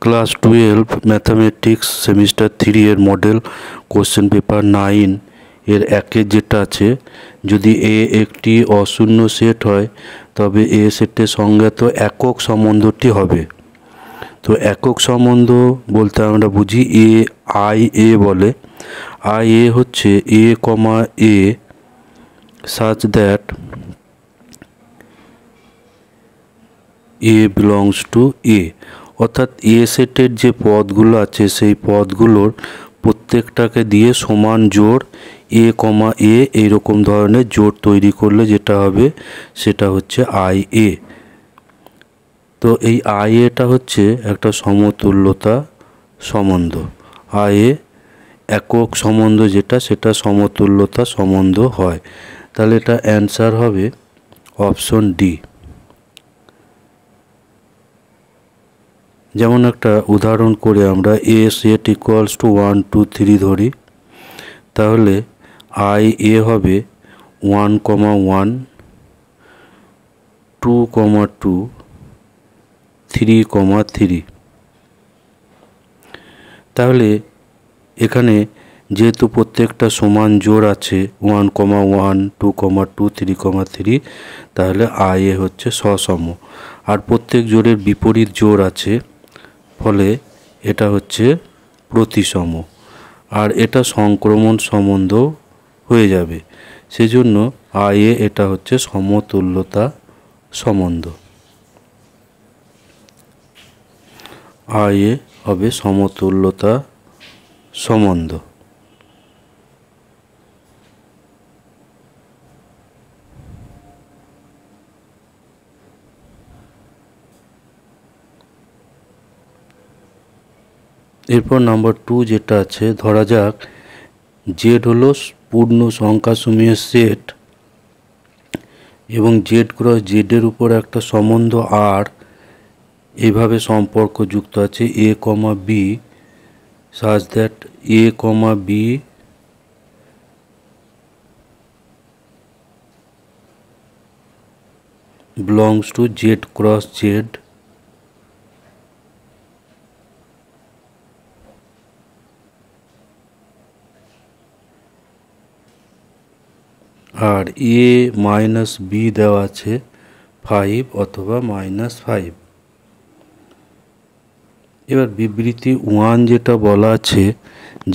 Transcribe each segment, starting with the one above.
Class 12 mathematics semester 3 এর model question paper 9 এর একের যেটা আছে, যদি এ একটি অশূন্য সেট হয় তবে এ সেটের সংজ্ঞাত একক সম্বন্ধটি হবে। তো একক সম্বন্ধ বলতে আমরা বুঝি এ আই এ বলে। আই এ হচ্ছে A comma A such that A belongs to A, অর্থাৎ এ সেটের যে পদগুলো আছে সেই পদগুলোর প্রত্যেকটাকে দিয়ে সমান জোড় এ কমা এ এইরকম ধরনের জোড় তৈরি করলে যেটা হবে সেটা হচ্ছে আই এ। তো এই আই এটা হচ্ছে একটা সমতুল্যতা সম্বন্ধ। আই এ একক সম্বন্ধ যেটা, সেটা সমতুল্যতা সম্বন্ধ হয়। তাহলে এটা অ্যান্সার হবে অপশন ডি। যেমন একটা উদাহরণ করে আমরা এ সেট ইকুয়ালস টু 1 2 3 ধরি, তাহলে আই এ হবে 1,1 2,2 3,3। তাহলে এখানে যেহেতু প্রত্যেকটা সমান জোড় আছে 1,1 2,2 3,3, তাহলে আই এ হচ্ছে সসম। আর প্রত্যেক জোড়ের বিপরীত জোড় আছে, ফলে এটা হচ্ছে প্রতিসম। আর এটা সংক্রমণ সম্বন্ধ হয়ে যাবে, সেজন্য আই এ এটা হচ্ছে সমতুল্যতা সম্বন্ধ। আই এ হবে সমতুল্যতা সম্বন্ধ। এরপর নাম্বার 2 যেটা আছে, ধরা যাক জেড হলো পূর্ণ সংখ্যাসমূহের সেট এবং জেড ক্রস জেডের উপর একটা সম্বন্ধ আর এইভাবে সম্পর্ক যুক্ত আছে A comma B such that A comma B belongs to Z cross Z, আর এ মাইনাস বি দেওয়া আছে 5 অথবা -5। এবার বিবৃতি 1 যেটা বলা আছে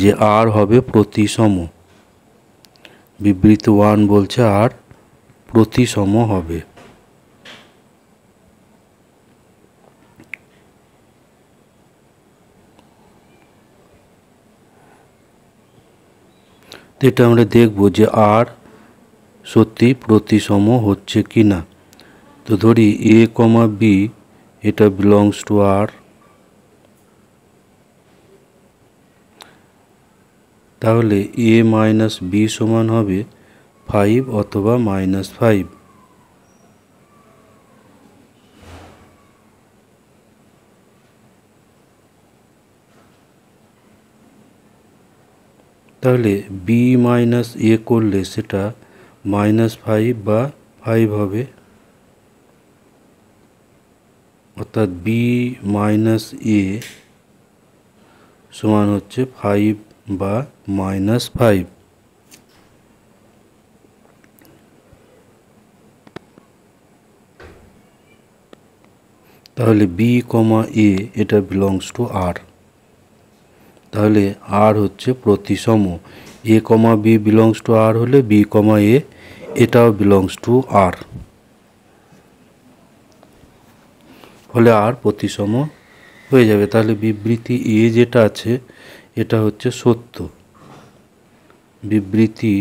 যে আর হবে প্রতিসম। বিবৃতি 1 বলছে আর প্রতিসম হবে। এটা আমরা দেখব যে আর সত্যি প্রতিসম হচ্ছে কি না। তো ধরি এ কমা বি এটা বিলংস টু আর, তাহলে এ মাইনাস বি সমান হবে 5 অথবা -5। তাহলে বি মাইনাস এ করলে সেটা -5 বা 5 হবে, অর্থাৎ বি মাইনাস এ সমান হচ্ছে 5 বা -5। তাহলে বি কমা এ এটা বিলংস টু আর, তাহলে আর হচ্ছে প্রতিসম। এ কমা বি বিলংস টু আর হলে বি কমা এ এটাও বিলংস টু আর, ফলে আর প্রতিসম হয়ে যাবে। তাহলে বিবৃতি এ যেটা আছে এটা হচ্ছে সত্য। বিবৃতি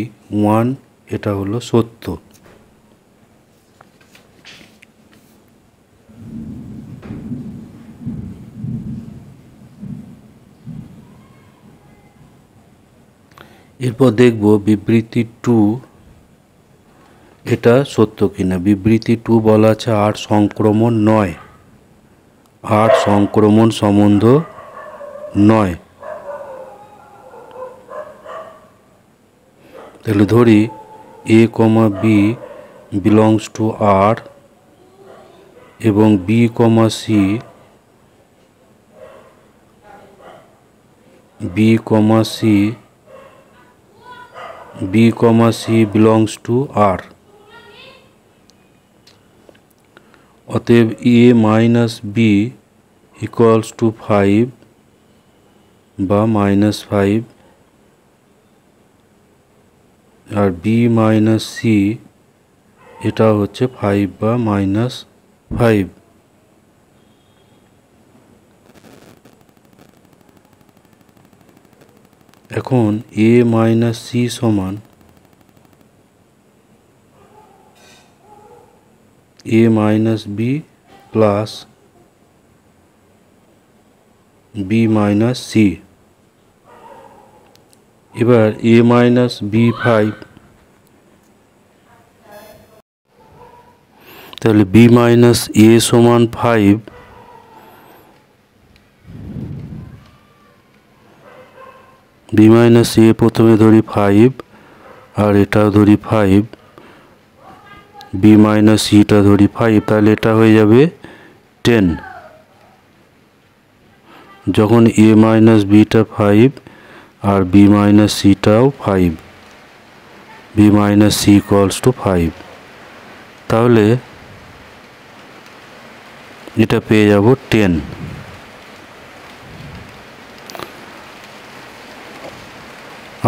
1 এটা হলো সত্য। এরপর দেখব বিবৃতি 2 এটা সত্য কিনা। বিবৃতি 2 বলা আছে আর সংক্রমণ নয়, আর সংক্রমণ সম্বন্ধ নয়। তাহলে ধরি এ কমা বি বিলংস টু আর এবং B comma C B comma C belongs to R. অতএব A minus B equals to 5 বা -5 আর B minus C এটা হচ্ছে 5 বা -5। এখন A minus C সমান A minus B plus B minus C। এবার A minus B 5, তাহলে B minus A সমান 5, B minus A প্রথমে ধরি 5 আর এটাও ধরি 5, B minus C টা ধরি 5, তাহলে এটা হয়ে যাবে 10। যখন A minus B টা 5 আর B minus C টাও 5, B minus C equals to 5, তাহলে এটা পেয়ে যাব 10।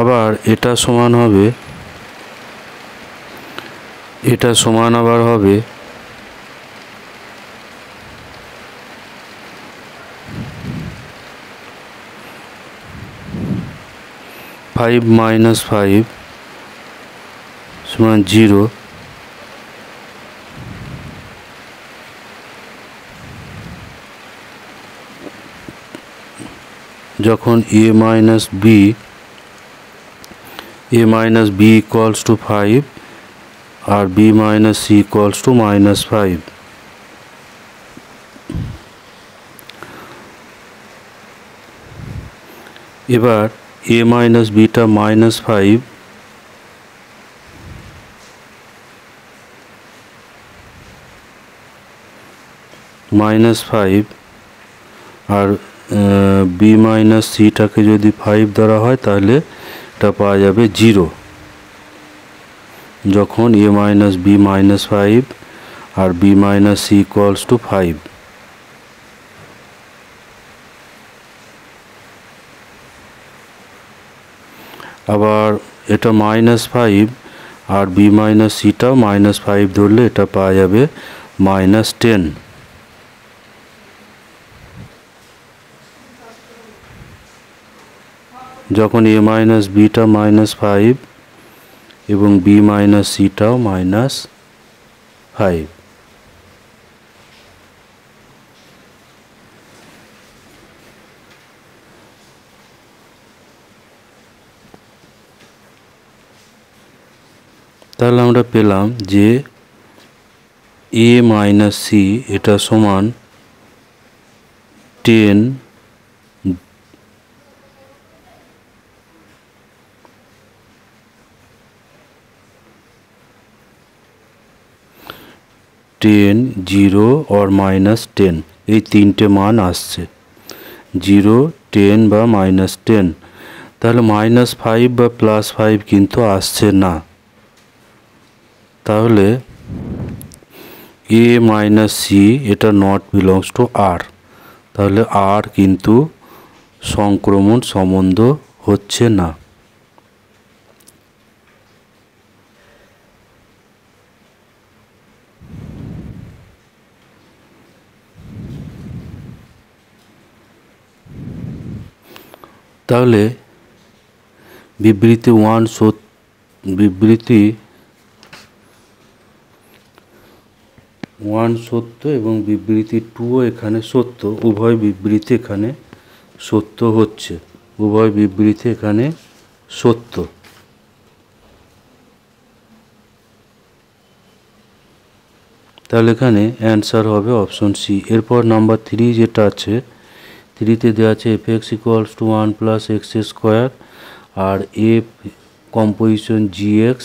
আবার এটা সমান হবে, এটা সমান আবার হবে 5 minus 5 সমান 0। যখন A minus B equals to 5 R B minus C equals to -5, এবার A minus B টা -5 আর B minus C টাকে যদি 5 ধরা হয় তাহলে এটা পাওয়া যাবে 0। যখন A minus B -5 R B minus C equals to 5, আবার এটা -5 আর B minus C টাও -5 ধরলে এটা পাওয়া যাবে -10। যখন A minus B টা -5 এবং B minus C টাও -5, তাহলে আমরা পেলাম যে A minus C এটা সমান 10 0 or -10, এই তিনটে মান আসছে 0, 10 বা -10। তাহলে -5 বা +5 কিন্তু আসছে না। তাহলে A minus C এটা not belongs to R, তাহলে R কিন্তু সংক্রমণ সম্বন্ধ হচ্ছে না। তাহলে বিবৃতি 1 সত্য এবং বিবৃতি 2 এখানে সত্য, উভয় বিবৃতি এখানে সত্য হচ্ছে, উভয় বিবৃতি এখানে সত্য। তাহলে এখানে অ্যান্সার হবে অপশন সি। এরপর নাম্বার 3 যেটা আছে, 3তে দেওয়া আছে f(x) equals to 1 plus x square আর f composition gx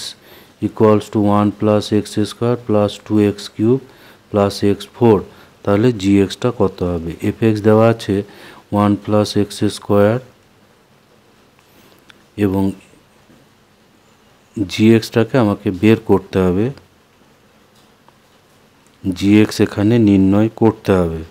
equals to 1 plus x square plus 2x cube plus x4, তাহলে gx টা কত হবে? f(x) দেওয়া আছে 1 plus x square এবং জিএক্সটাকে আমাকে বের করতে হবে, জিএক্স এখানে নির্ণয় করতে হবে।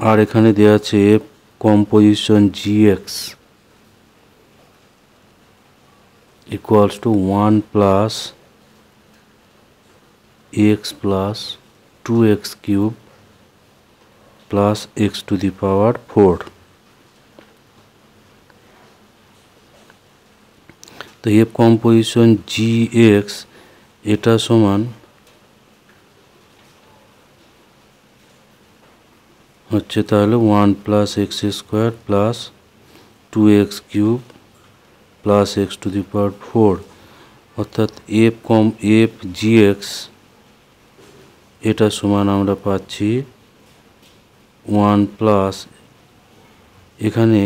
আর এখানে দেওয়া আছে F composition G X equals to 1 plus X plus 2x cube plus x to the power 4। তো এফ কম্পোজিশন জিএক্স এটা সমান হচ্ছে তাহলে 1 plus X square plus 2x cube plus x to the power 4, অর্থাৎ এফ জিএক্স এটা সমান আমরা পাচ্ছি 1 প্লাস এখানে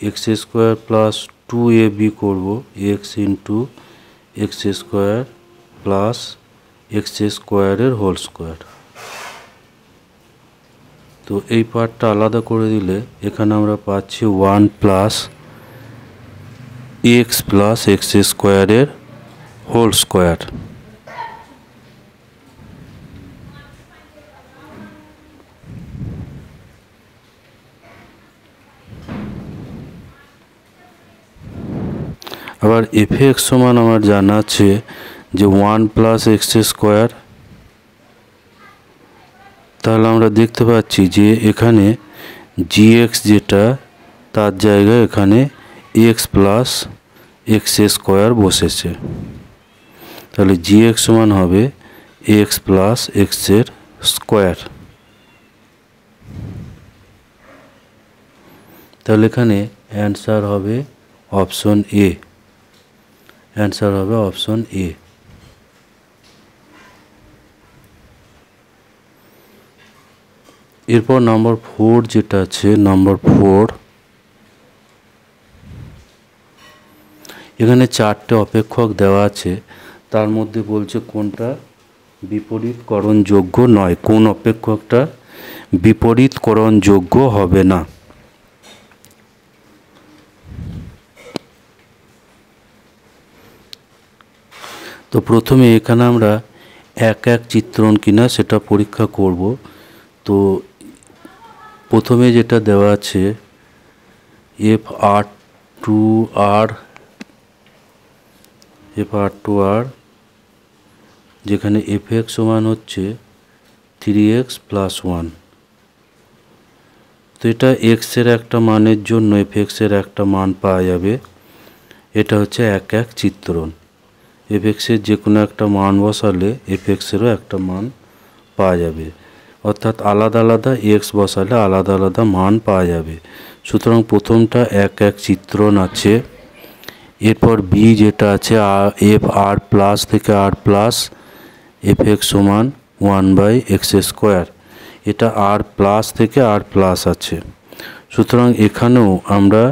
এক্স স্কোয়ার প্লাস 2ab করব, x into x square plus x স্কোয়ারের হোল স্কোয়ার। তো এই পার্টটা আলাদা করে দিলে এখানে আমরা পাচ্ছি 1 প্লাস এক্স প্লাস এক্স স্কোয়ারের হোল স্কোয়ার। আবার এফ এক্স সমান আমার জানা আছে যে 1 প্লাস এক্স স্কোয়ার, তাহলে আমরা দেখতে পাচ্ছি যে এখানে জিএক্স যেটা তার জায়গায় এখানে এক্স প্লাস এক্স স্কোয়ার বসেছে, তাহলে জিএক্স সমান হবে এক্স প্লাস এক্সের স্কোয়ার। তাহলে এখানে অ্যান্সার হবে অপশন এ, অ্যান্সার হবে অপশন এ। এরপর নাম্বার 4 যেটা আছে, নাম্বার 4 এখানে 4টে অপেক্ষক দেওয়া আছে, তার মধ্যে বলছে কোনটা বিপরীতকরণযোগ্য নয়, কোন অপেক্ষকটা বিপরীতকরণযোগ্য হবে না। তো প্রথমে এখানে আমরা এক চিত্রণ কিনা সেটা পরীক্ষা করব। তো প্রথমে যেটা দেওয়া আছে এফ আর টু আর যেখানে এফ এক্স সমান হচ্ছে 3x প্লাস 1। তো এটা এক্সের একটা মানের জন্য এফ এক্সের একটা মান পাওয়া যাবে, এটা হচ্ছে এক চিত্রণ। এফ এক্সের যে কোনো একটা মান বসালে এফ এক্সেরও একটা মান পাওয়া যাবে, অর্থাৎ আলাদা আলাদা এক্স বসালে আলাদা আলাদা মান পাওয়া যাবে। সুতরাং প্রথমটা এক চিত্রণ আছে। এরপর বি যেটা আছে এফ আর প্লাস থেকে আর প্লাস এফ এক্স সমান 1/x স্কোয়ার, এটা আর প্লাস থেকে আর প্লাস আছে। সুতরাং এখানেও আমরা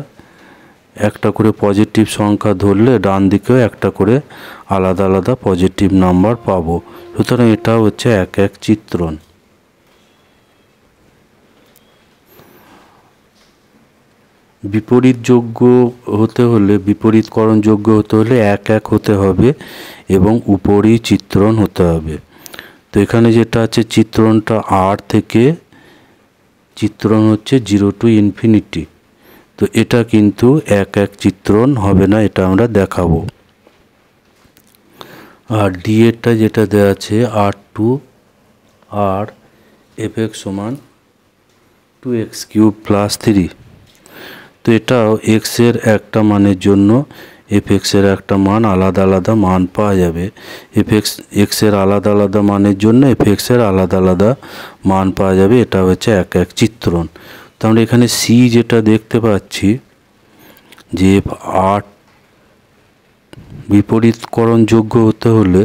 একটা করে পজিটিভ সংখ্যা ধরলে ডান দিকেও একটা করে আলাদা আলাদা পজিটিভ নাম্বার পাবো। সুতরাং এটা হচ্ছে এক চিত্রণ। বিপরীতযোগ্য হতে হলে, বিপরীতকরণযোগ্য হতে হলে এক হতে হবে এবং উপরই চিত্রণ হতে হবে। তো এখানে যেটা আছে চিত্রণটা আর থেকে চিত্রণ হচ্ছে 0 টু ইনফিনিটি, তো এটা কিন্তু এক চিত্রণ হবে না, এটা আমরা দেখাবো। আর ডি এরটা যেটা দেওয়া আছে আর টু আর এফ এক্স সমান 2x কিউব প্লাস 3, তো এটাও এক্সের একটা মানের জন্য এফ এক্সের একটা মান আলাদা আলাদা মান পাওয়া যাবে, এক্সের আলাদা আলাদা মানের জন্য এফ এক্সের আলাদা আলাদা মান পাওয়া যাবে, এটা হচ্ছে এক চিত্রণ। তো আমরা এখানে সি যেটা দেখতে পাচ্ছি যে এফ আর বিপরীতকরণযোগ্য হতে হলে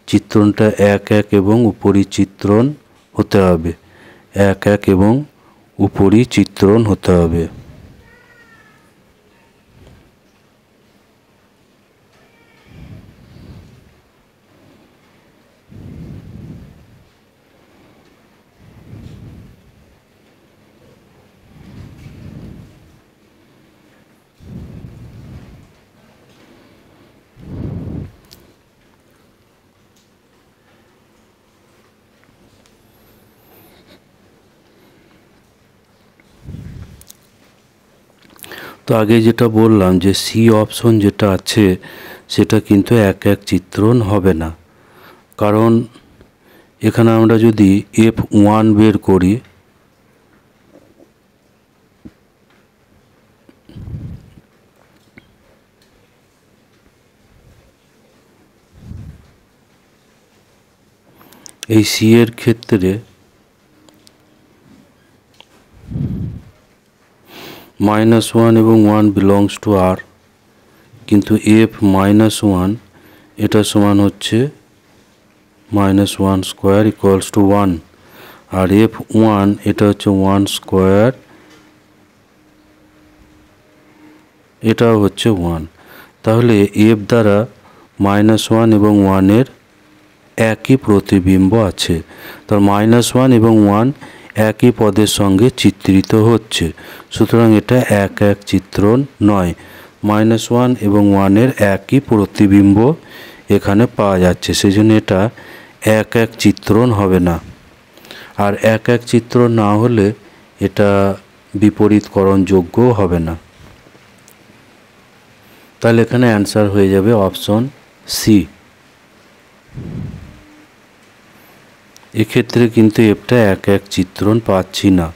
চিত্রণটা এক এবং উপরই চিত্রণ হতে হবে, এক এবং উপরই চিত্রণ হতে হবে। তো আগে যেটা বললাম যে সি অপশন যেটা আছে সেটা কিন্তু এক এক চিত্রণ হবে না, কারণ এখানে আমরা যদি F1 বের করি, এই সি এর ক্ষেত্রে -1 এবং 1 বিলংস টু আর, কিন্তু F-1 এটা সমান হচ্ছে -1 square equals to 1, R F1 এটা হচ্ছে 1 স্কোয়ার, এটাও হচ্ছে 1। তাহলে F দ্বারা -1 এবং 1 এর একই প্রতিবিম্ব আছে, তার -1 এবং 1 একই পদের সঙ্গে চিত্রিত হচ্ছে, সুতরাং এটা এক এক চিত্রণ নয়। -1 এবং 1 এর একই প্রতিবিম্ব এখানে পাওয়া যাচ্ছে, সেই জন্য এটা এক এক চিত্রণ হবে না। আর এক এক চিত্রণ না হলে এটা বিপরীতকরণযোগ্য হবে না। তাহলে এখানে অ্যান্সার হয়ে যাবে অপশন সি। এক্ষেত্রে কিন্তু এফটা এক এক চিত্রণ পাচ্ছি না।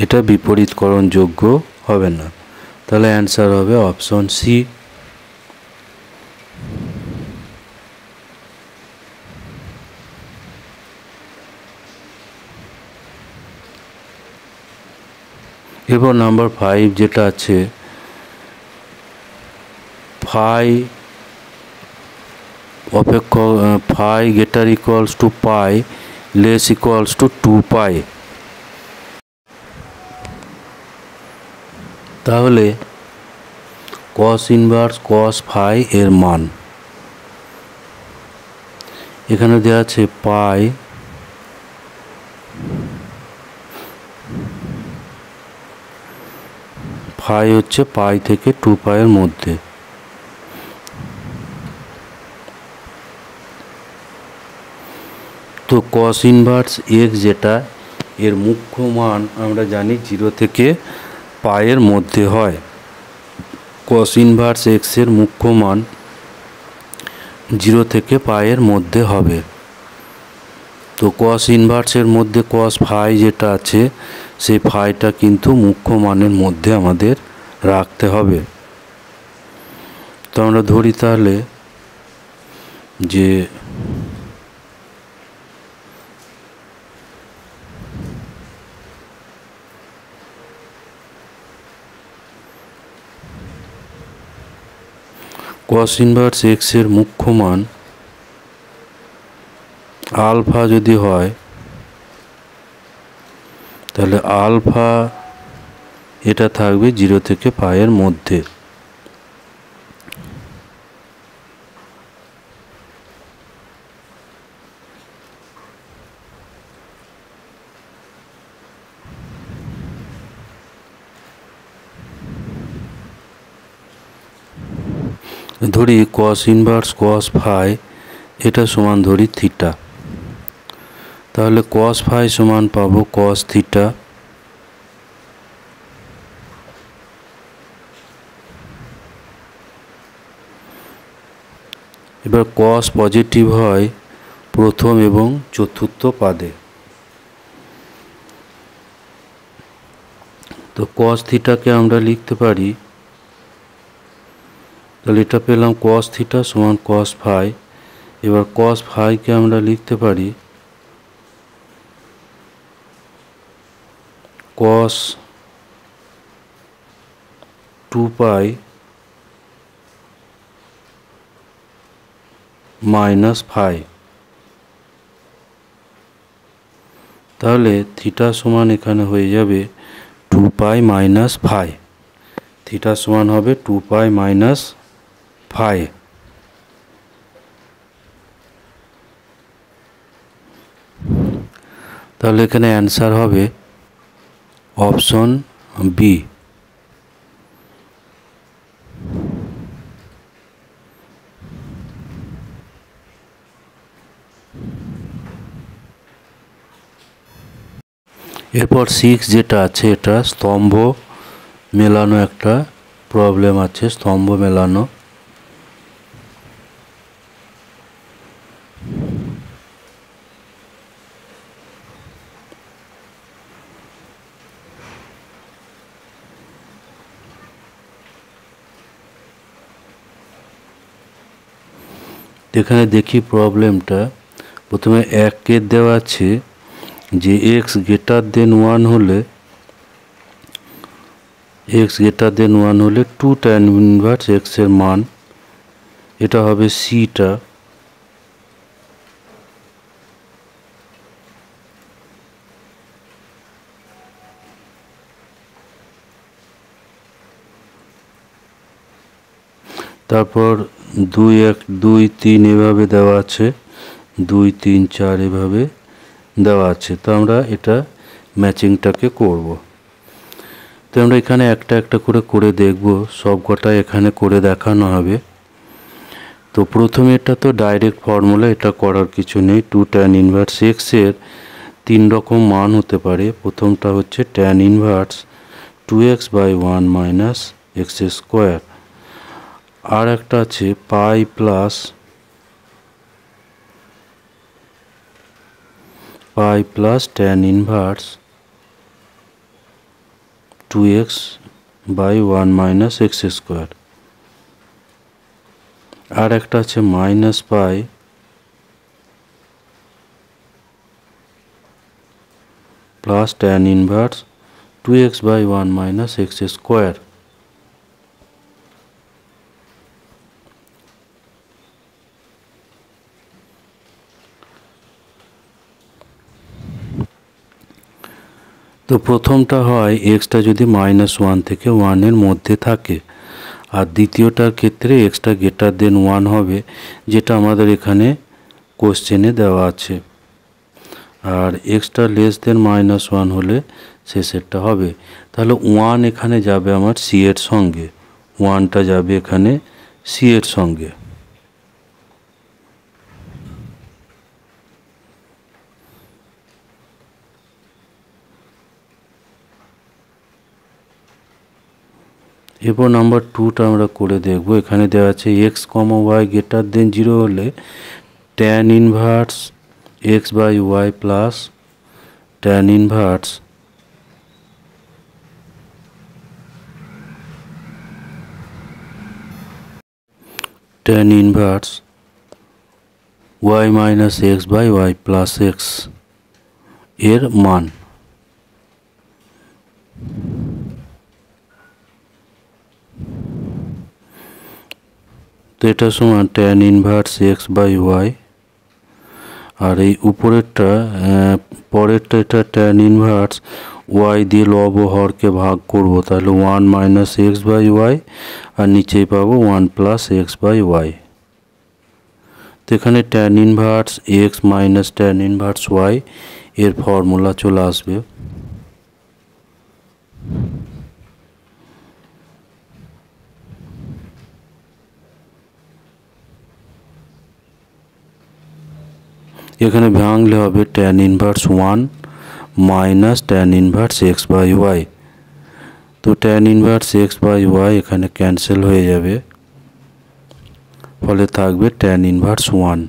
এটা বিপরীতকরণযোগ্য হবে না, তাহলে অ্যান্সার হবে অপশন সি। এবার নাম্বার 5 যেটা আছে, phi phi greater equals to pi less equals to 2 pi. তাহলে cos ইনভার্স cos ফাই এর মান এখানে দেওয়া আছে পাই ফাই হচ্ছে পাই থেকে 2 পাইয়ের মধ্যে। তো cos ইনভার্স x যেটা, এর মুখ্য মান আমরা জানি 0 থেকে পাইয়ের মধ্যে হয়। cos ইনভার্স x এর মুখ্য মান 0 থেকে পাইয়ের মধ্যে হবে। তো cos ইনভার্সের মধ্যে cos ফাই যেটা আছে, সেই ফাইটা কিন্তু মুখ্য মানের মধ্যে আমাদের রাখতে হবে। তো আমরা ধরি তাহলে যে cos ইনভার্স x এর মুখ্য মান আলফা যদি হয়, তাহলে আলফা এটা থাকবে 0 থেকে পাইয়ের মধ্যে। ধরি cos ইনভার্স cos ফাই এটা সমান ধরি থিটা, তাহলে cos ফাই সমান পাবো cos থিটা। এবার cos পজিটিভ হয় প্রথম এবং চতুর্থ পাদে, তো cos থিটাকে আমরা লিখতে পারি, তাহলে এটা পেলাম cos থিটা সমান cos ফাই। এবার cos ফাইকে আমরা লিখতে পারি cos 2 পাই মাইনাস ফাই। তাহলে থিটা সমান এখানে হয়ে যাবে 2 পাই মাইনাস ফাই, থিটা সমান হবে 2 পাই মাইনাস ফাই। তাহলে এখানে অ্যান্সার হবে অপশন বি। এরপর 6 যেটা আছে, এটা স্তম্ভ মেলানো একটা প্রবলেম আছে, স্তম্ভ মেলানো। এখানে দেখি প্রবলেমটা। প্রথমে 1 দেওয়া আছে যে এক্স গ্রেটার দেন 1 হলে, এক্স গ্রেটার দেন 1 হলে 2 tan ইনভার্স এক্স এর মান, এটা হবে সিটা। তারপর 2 1 2 3 এভাবে দেওয়া আছে, 2 3 4 এভাবে দেওয়া আছে। তো আমরা এটা ম্যাচিংটাকে করব। তো আমরা এখানে একটা একটা করে দেখব, সব কটা এখানে করে দেখানো হবে। তো প্রথমে এটা তো ডাইরেক্ট ফর্মুলা, এটা করার কিছু নেই। 2 tan ইনভার্স এক্স এর 3 রকম মান হতে পারে। প্রথমটা হচ্ছে tan inverse 2x by 1 minus X square. আর একটা আছে pi plus tan inverse 2x by 1 minus X square. আর একটা আছে minus pi plus tan inverse 2x by 1 minus X square. তো প্রথমটা হয় এক্সটা যদি -1 থেকে 1 এর মধ্যে থাকে, আর দ্বিতীয়টার ক্ষেত্রে এক্সটা গ্রেটার দেন 1 হবে, যেটা আমাদের এখানে কোশ্চেনে দেওয়া আছে। আর এক্সটা লেস দেন -1 হলে শেষেরটা হবে। তাহলে 1 এখানে যাবে আমার সি এর সঙ্গে, 1টা যাবে এখানে সি এর সঙ্গে। এরপর নাম্বার 2টা আমরা করে দেখব। এখানে দেওয়া আছে X comma Y greater than 0 হলে tan inverse x by Y plus tan inverse Y minus X by Y plus X এর মান। তো এটা সমান tan inverse x by Y, আর এই উপরেরটা পরেরটা এটা tan ইনভার্স ওয়াই দিয়ে লব ও হরকে ভাগ করব, তাহলে 1 মাইনাস এক্স বাই ওয়াই, আর নিচেই পাবো 1 প্লাস এক্স বাই ওয়াই। তো এখানে tan inverse x minus tan inverse y এর ফর্মুলা চলে আসবে। এখানে ভাঙলে হবে tan inverse 1 minus tan inverse x by y. তো tan inverse x by y এখানে ক্যান্সেল হয়ে যাবে, ফলে থাকবে tan inverse 1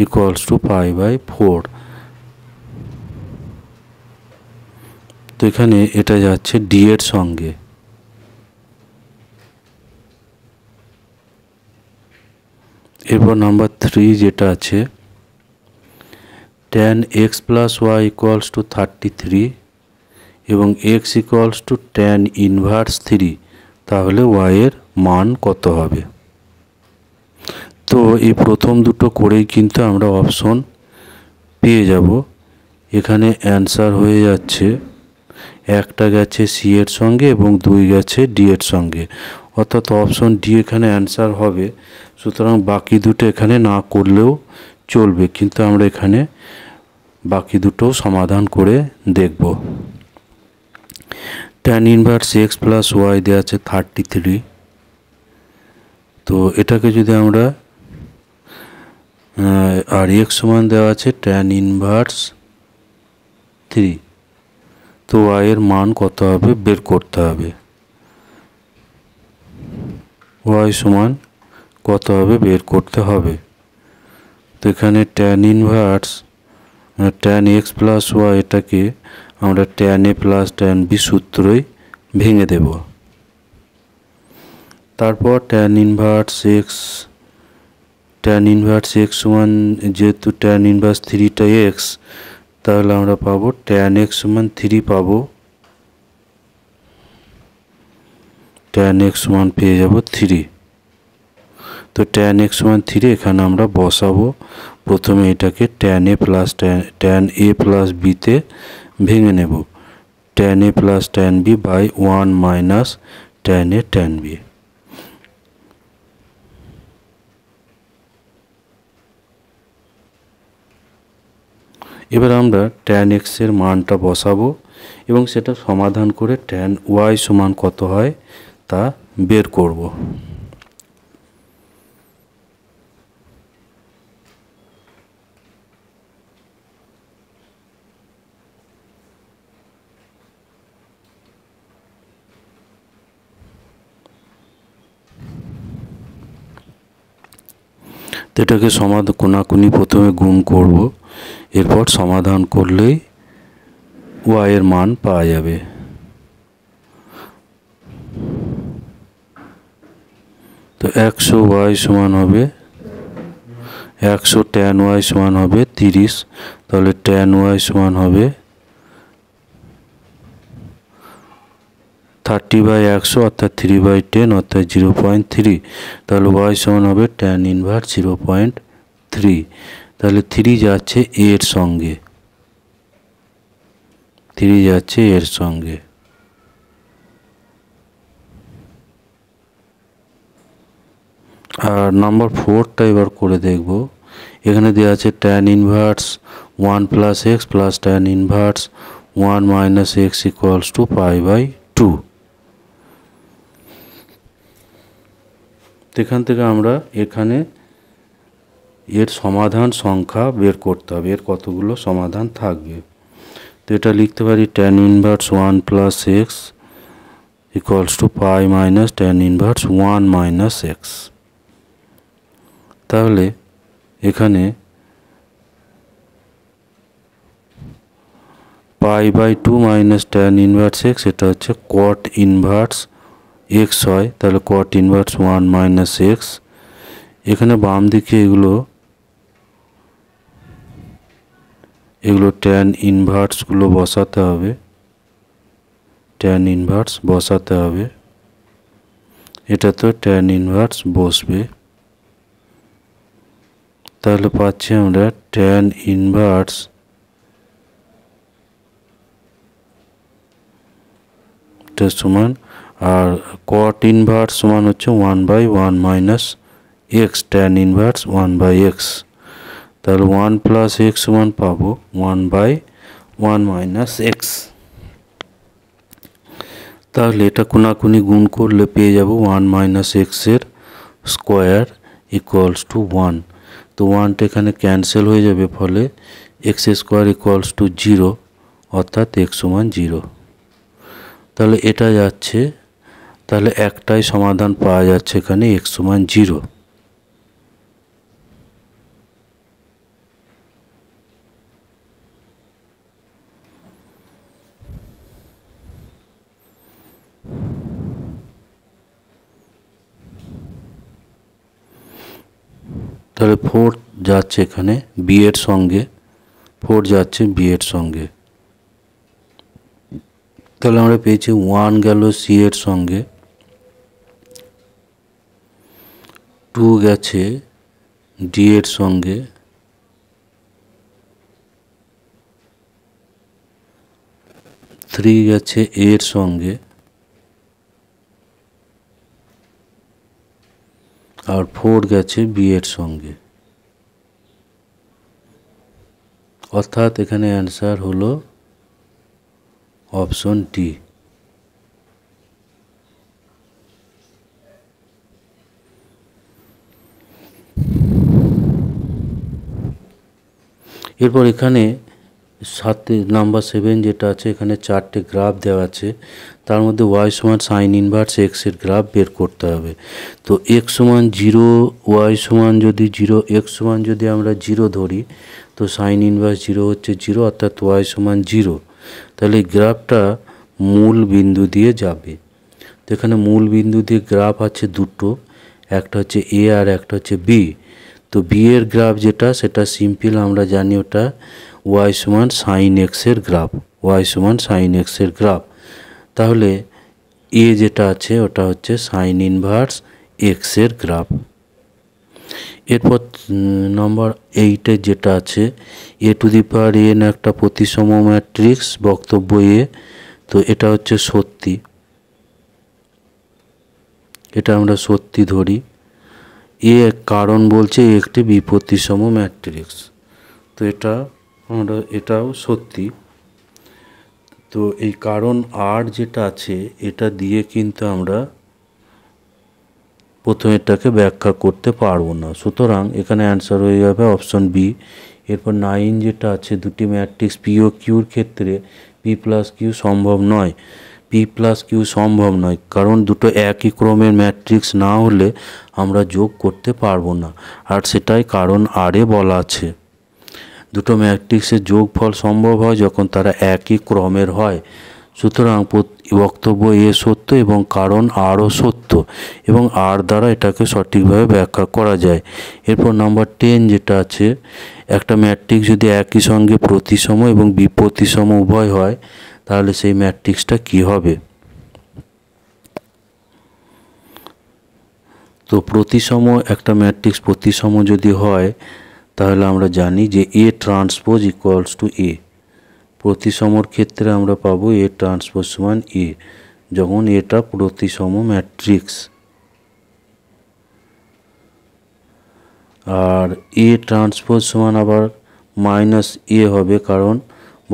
equals to pi by 4। তো এখানে এটা যাচ্ছে ডি এর সঙ্গে। এরপর নাম্বার 3 যেটা আছে tan x plus y equals to 33 এবং x equals to tan inverse 3, তাহলে y এর মান কত হবে? তো এই প্রথম দুটো করেই কিন্তু আমরা অপশন পেয়ে যাব। এখানে অ্যান্সার হয়ে যাচ্ছে, একটা গেছে সি এর সঙ্গে এবং 2 গেছে ডি এর সঙ্গে, অর্থাৎ অপশন ডি এখানে অ্যান্সার হবে। সুতরাং বাকি দুটো এখানে না করলেও চলবে, কিন্তু আমরা এখানে বাকি দুটো সমাধান করে দেখব। tan inverse x plus y দেওয়া আছে 33। তো এটাকে যদি আমরা আর এক্স সমান দেওয়া আছে tan ইনভার্স 3, তো ওয়াই এর মান কত হবে বের করতে হবে। ওয়াই সমান কত হবে বের করতে হবে। তো এখানে tan inverse tan x plus y এটাকে আমরা tan a plus tan b সূত্রই ভেঙে দেব। তারপর tan ইনভার্স এক্স সমান, যেহেতু tan ইনভার্স 3টা এক্স, তাহলে আমরা পাবো tan এক্স সমান 3 পাবো। tan এক্স সমান পেয়ে যাব 3। তো tan এক্স সমান 3 এখানে আমরা বসাবো। প্রথমে এটাকে tan a প্লাস বিতে ভেঙে নেব। tan a plus tan b by 1 minus tan a tan b। এবার আমরা tan x এর মানটা বসাবো এবং সেটা সমাধান করে tan y সমান কত হয় তা বের করব। এটাকে কোনাকুনি প্রথমে গুণ করব, এরপর সমাধান করলেই y এর মান পাওয়া যাবে। তো 100y সমান হবে 100, tan y সমান হবে 30, তাহলে tan y সমান হবে 30/100 অর্থাৎ 3/10 অর্থাৎ 0.3। তাহলে y সমান হবে tan ইনভার্স 0.3। তাহলে 3 যাচ্ছে এর সঙ্গে, 3 যাচ্ছে এর সঙ্গে। আর নাম্বার 4টা এবার করে দেখব। এখানে দেওয়া আছে tan inverse 1 plus X plus tan inverse 1 minus X equals to π/2। এখান থেকে আমরা এখানে এর সমাধান সংখ্যা বের করতে হবে, এর কতগুলো সমাধান থাকবে। তো এটা লিখতে পারি tan inverse 1 plus X equals to π minus tan inverse 1 minus X. তাহলে এখানে π/2 মাইনাস tan ইনভার্স এক্স, এটা হচ্ছে cot ইনভার্স এক্স হয়, তাহলে cot ইনভার্স 1 মাইনাস এক্স। এখানে বাম দিকে এগুলো tan ইনভার্সগুলো বসাতে হবে, tan ইনভার্স বসাতে হবে। এটা তো tan ইনভার্স বসবে। তাহলে পাচ্ছি আমরা tan ইনভার্স সমান, আর cot ইনভার্স সমান হচ্ছে 1/1 minus x, tan inverse 1/x। তাহলে 1 প্লাস এক্স সমান পাবো 1/1 মাইনাস এক্স। তাহলে এটা কোনাকুনি গুণ করলে পেয়ে যাব 1 মাইনাস এক্সের স্কোয়ার ইকুয়ালস টু 1। তো 1টা এখানে ক্যান্সেল হয়ে যাবে, ফলে এক্স স্কোয়ার ইকুয়ালস টু 0 অর্থাৎ এক্স সমান 0। তাহলে এটা যাচ্ছে, তাহলে একটাই সমাধান পাওয়া যাচ্ছে এখানে এক্স সমান 0। তাহলে 4 যাচ্ছে এখানে বি এর সঙ্গে, 4 যাচ্ছে বি এর সঙ্গে। তাহলে আমরা পেয়েছি 1 গেল সি এর সঙ্গে, 2 গেছে ডি এর সঙ্গে, 3 গেছে এর সঙ্গে, আর 4 গেছে বি এর সঙ্গে। অর্থাৎ এখানে অ্যান্সার হলো অপশন ডি। এরপর এখানে 7 যেটা আছে, এখানে 4টে গ্রাফ দেওয়া আছে, তার মধ্যে ওয়াই সমান সাইন ইনভার্স এক্সের গ্রাফ বের করতে হবে। তো এক্স সমান 0, ওয়াই সমান যদি 0, এক্স সমান যদি আমরা 0 ধরি, তো সাইন ইনভার্স 0 হচ্ছে 0, অর্থাৎ ওয়াই সমান 0। তাহলে এই গ্রাফটা মূল বিন্দু দিয়ে যাবে। তো এখানে মূল বিন্দু দিয়ে গ্রাফ আছে দুটো, একটা হচ্ছে এ আর একটা হচ্ছে বি। তো বি এর গ্রাফ যেটা, সেটা সিম্পল আমরা জানি, ওটা ওয়াই সমান সাইন এক্সের গ্রাফ, ওয়াই সমান সাইন এক্সের গ্রাফ। তাহলে এ যেটা আছে ওটা হচ্ছে সাইন ইনভার্স এক্সের গ্রাফ। এরপর নম্বর 8 যেটা আছে, এ টু দি পাওয়ার এন একটা প্রতিসম ম্যাট্রিক্স, বক্তব্য এ। তো এটা হচ্ছে সত্যি, এটা আমরা সত্যি ধরি। এ কারণ বলছে একটি বিপ্রতিসম ম্যাট্রিক্স, তো এটাও সত্যি। তো এই কারণ আর যেটা আছে, এটা দিয়ে কিন্তু আমরা প্রথমে এটাকে ব্যাখ্যা করতে পারবো না, সুতরাং এখানে অ্যান্সার হয়ে যাবে অপশন বি। এরপর 9 যেটা আছে, দুটি ম্যাট্রিক্স পি ও কিউর ক্ষেত্রে পি প্লাস কিউ সম্ভব নয়। পি প্লাস কিউ সম্ভব নয় কারণ দুটো একই ক্রমের ম্যাট্রিক্স না হলে আমরা যোগ করতে পারবো না, আর সেটাই কারণ আরে বলা আছে। দুটো ম্যাট্রিক্সের যোগফল সম্ভব হয় যখন তারা একই ক্রমের হয়। সুতরাং বক্তব্য এ সত্য এবং কারণ আরও সত্য, এবং আর দ্বারা এটাকে সঠিকভাবে ব্যাখ্যা করা যায়। এরপর নাম্বার 10 যেটা আছে, একটা ম্যাট্রিক্স যদি একই সঙ্গে প্রতিসম এবং বিপ্রতিসম উভয় হয়, তাহলে সেই ম্যাট্রিক্সটা কি হবে? তো প্রতিসম একটা ম্যাট্রিক্স প্রতিসম যদি হয়, তাহলে আমরা জানি যে এ ট্রান্সপোজ ইকুয়ালস টু এ। প্রতিসমর ক্ষেত্রে আমরা পাবো এ ট্রান্সপোজ সমান এ, যখন এটা প্রতিসম ম্যাট্রিক্স। আর এ ট্রান্সপোজ সমান আবার মাইনাস এ হবে, কারণ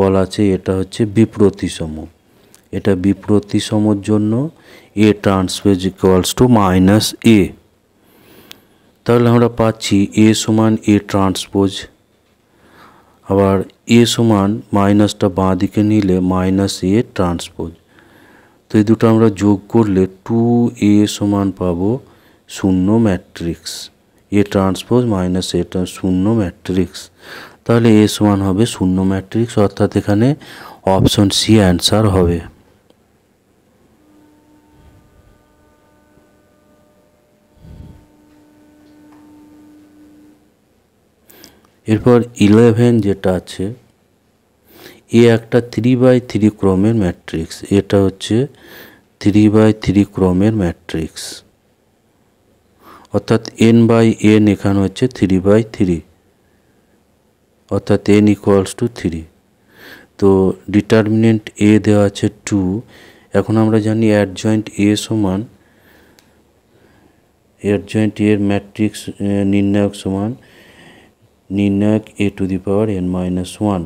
বলা আছে এটা হচ্ছে বিপ্রতিসম। এটা বিপ্রতিসমর জন্য A transpose equals to minus A. তাহলে আমরা পাচ্ছি এ সমান এ ট্রান্সপোজ, আবার এ সমান মাইনাসটা বাঁ দিকে নিলে মাইনাস এ ট্রান্সপোজ। তো এই দুটো আমরা যোগ করলে 2a সমান পাবো শূন্য ম্যাট্রিক্স, এ ট্রান্সপোজ মাইনাস এটা শূন্য ম্যাট্রিক্স। তাহলে এ সমান হবে শূন্য ম্যাট্রিক্স, অর্থাৎ এখানে অপশন সি অ্যান্সার হবে। এরপর 11 যেটা আছে, এ একটা 3x3 ক্রমের ম্যাট্রিক্স, এটা হচ্ছে 3x3 ক্রমের ম্যাট্রিক্স, অর্থাৎ n/n এখানে হচ্ছে 3x3, অর্থাৎ n ইকুয়ালস টু 3। তো ডিটারমিনেন্ট এ দেওয়া আছে 2। এখন আমরা জানি অ্যাডজয়েন্ট এ সমান, অ্যাডজয়েন্ট এর ম্যাট্রিক্স নির্ণায়ক সমান নির্ণায়ক এ টু দি পাওয়ার n-1।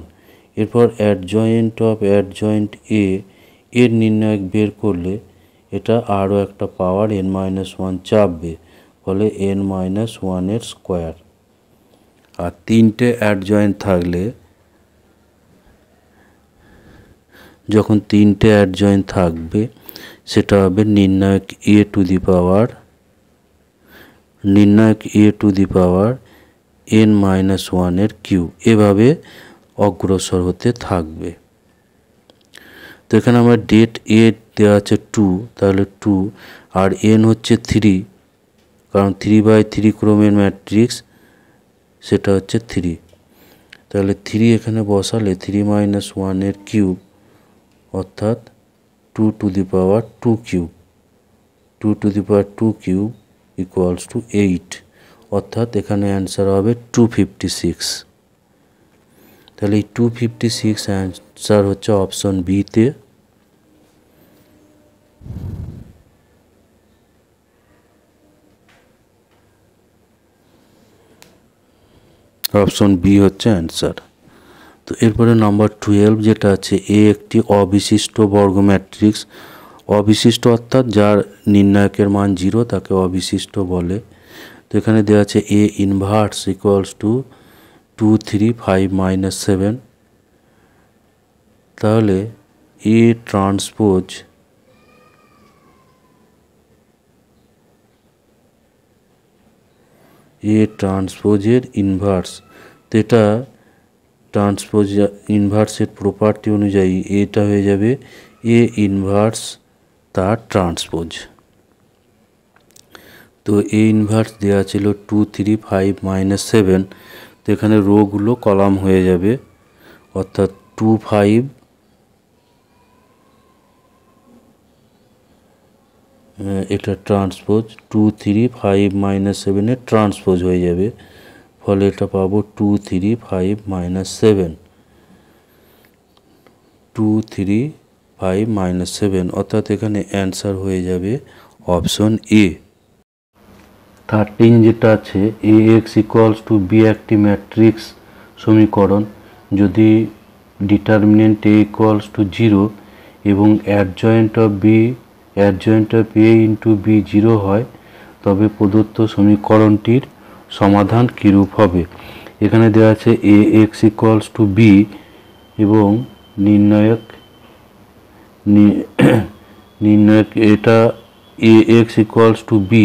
এরপর অ্যাডজয়েন্ট অফ অ্যাডজয়েন্ট এ এর নির্ণায়ক বের করলে এটা আরও একটা পাওয়ার n-1 চাপবে, ফলে n-1 এর স্কোয়ার। আর 3টে অ্যাডজয়েন্ট থাকলে, যখন 3টে অ্যাডজয়েন্ট থাকবে, সেটা হবে নির্ণায়ক এ টু দি পাওয়ার n-1 এর কিউব, এভাবে অগ্রসর হতে থাকবে। তো এখানে আমার ডেট এ দেওয়া আছে 2, তাহলে 2, আর n হচ্ছে 3, কারণ 3x3 ক্রমের ম্যাট্রিক্স, সেটা হচ্ছে 3। তাহলে 3 এখানে বসালে 3-1 এর কিউব, অর্থাৎ 2 two the power 2 cube, 2 two the power 2 cube equals to 8, অর্থাৎ এখানে অ্যান্সার হবে 256। তাহলে এই 256 অ্যান্সার হচ্ছে অপশন বিতে। অপশন বি হচ্ছে অ্যান্সার। তো তো এরপরে নাম্বার 12 যেটা আছে, এ একটি অবিশিষ্ট বর্গ ম্যাট্রিক্স। অবিশিষ্ট অর্থাৎ যার নির্ণায়কের মান 0 তাকে অবিশিষ্ট বলে। তো এখানে দেওয়া আছে এ ইনভার্স ইকুয়ালস টু 2 3 5 -7। তাহলে এ ট্রান্সপোজ ট্রান্সপোজের ইনভার্স, তো এটা ট্রান্সপোজ ইনভার্সের প্রপার্টি অনুযায়ী এটা হয়ে যাবে এ ইনভার্স তার ট্রান্সপোজ। তো এ ইনভার্স দেওয়া ছিল 2 3 5 -7। তো এখানে রোগুলো কলাম হয়ে যাবে, অর্থাৎ 2 5 এটা ট্রান্সপোজ 2 3 5 -7 এর ট্রান্সপোজ হয়ে যাবে। ফলে এটা পাবো 2 3 5 -7, 2 3 5 -7, অর্থাৎ এখানে অ্যান্সার হয়ে যাবে অপশন এ। 13 যেটা আছে, A X equals to B একটি ম্যাট্রিক্স সমীকরণ যদি ডিটারমিনেন্ট এ ইকুয়ালস টু 0 এবং adjoint of A into B 0 হয়, তবে প্রদত্ত সমীকরণটির সমাধান কীরূপ হবে। এখানে দেওয়া আছে A X equals to B এবং নির্ণায়ক এটা এ এক্স ইকুয়ালস টু বি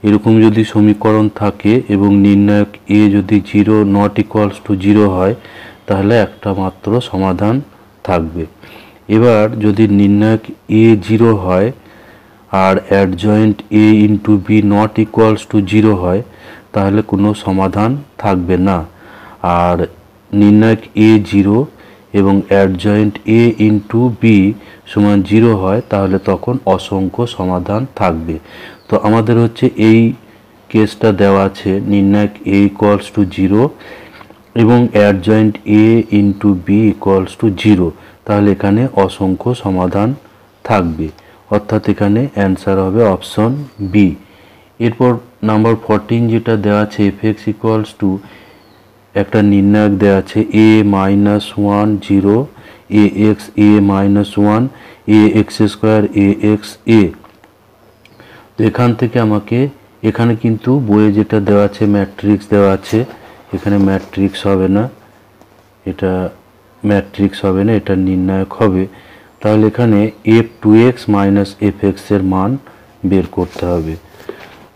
এরকম যদি সমীকরণ থাকে এবং নির্ণায়ক এ যদি 0 নট ইকুয়ালস টু 0 হয়, তাহলে একটা মাত্র সমাধান থাকবে। এবার যদি নির্ণায়ক এ 0 হয় আর adjoint A into B not equals to 0 হয়, তাহলে কোনো সমাধান থাকবে না। আর নির্ণায়ক এ 0 এবং অ্যাডজয়েন্ট এ ইন্টু বি সমান 0 হয়, তাহলে তখন অসংখ্য সমাধান থাকবে। তো আমাদের হচ্ছে এই কেসটা দেওয়া আছে, নির্ণায়ক এ ইকুয়ালস টু 0 এবং adjoint A into B equals to 0, তাহলে এখানে অসংখ্য সমাধান থাকবে, অর্থাৎ এখানে অ্যান্সার হবে অপশন বি। এরপর নাম্বার 14 যেটা দেওয়া আছে, এফ এক্স ইকুয়ালস টু একটা নির্ণায়ক দেওয়া আছে এ -1 0 এ এক্স এ -1 এ এক্স স্কোয়ার এ এক্স এ। তো এখান থেকে আমাকে এখানে কিন্তু বইয়ে যেটা দেওয়া আছে ম্যাট্রিক্স দেওয়া আছে, এখানে ম্যাট্রিক্স হবে না, এটা ম্যাট্রিক্স হবে না, এটা নির্ণায়ক হবে। তাহলে এখানে f2x - fx এর মান বের করতে হবে।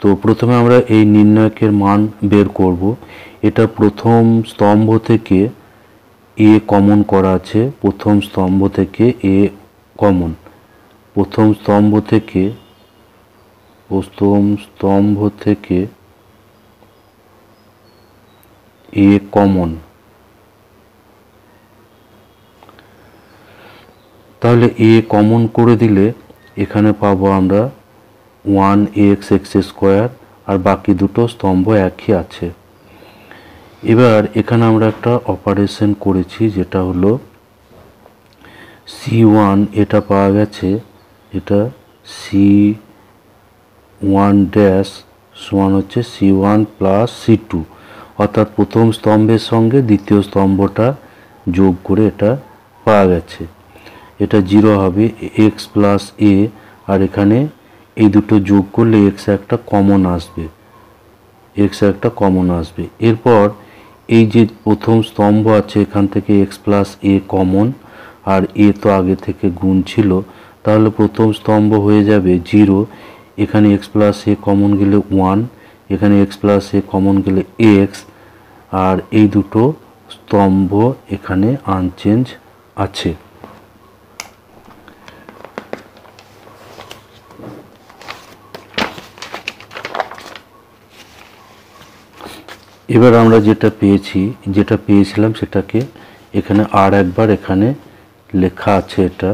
তো প্রথমে আমরা এই নির্ণায়কের মান বের করব। এটা প্রথম স্তম্ভ থেকে এ কমন করা আছে, প্রথম স্তম্ভ থেকে এ কমন, প্রথম স্তম্ভ থেকে এ কমন। তাহলে এ কমন করে দিলে এখানে পাবো আমরা 1x x², আর বাকি দুটো স্তম্ভ একই আছে। এবার এখানে আমরা একটা অপারেশন করেছি, যেটা হলো C1 এটা পাওয়া গেছে, এটা C1 ড্যাশ সমান হচ্ছে C1 প্লাস C2, অর্থাৎ প্রথম স্তম্ভের সঙ্গে দ্বিতীয় স্তম্ভটা যোগ করে এটা পাওয়া গেছে। এটা 0 হবে, এক্স প্লাস এ, আর এখানে এই দুটো যোগ করলে এক্স একটা কমন আসবে, এরপর এই যে প্রথম স্তম্ভ আছে এখান থেকে এক্স প্লাস এ কমন, আর এ তো আগে থেকে গুণ ছিল, তাহলে প্রথম স্তম্ভ হয়ে যাবে 0, এখানে এক্স প্লাস এ কমন গেলে 1, এখানে এক্স প্লাস এ কমন গেলে এক্স, আর এই দুটো স্তম্ভ এখানে আনচেঞ্জ আছে। এবার আমরা যেটা পেয়েছিলাম সেটাকে এখানে আর একবার এখানে লেখা আছে, এটা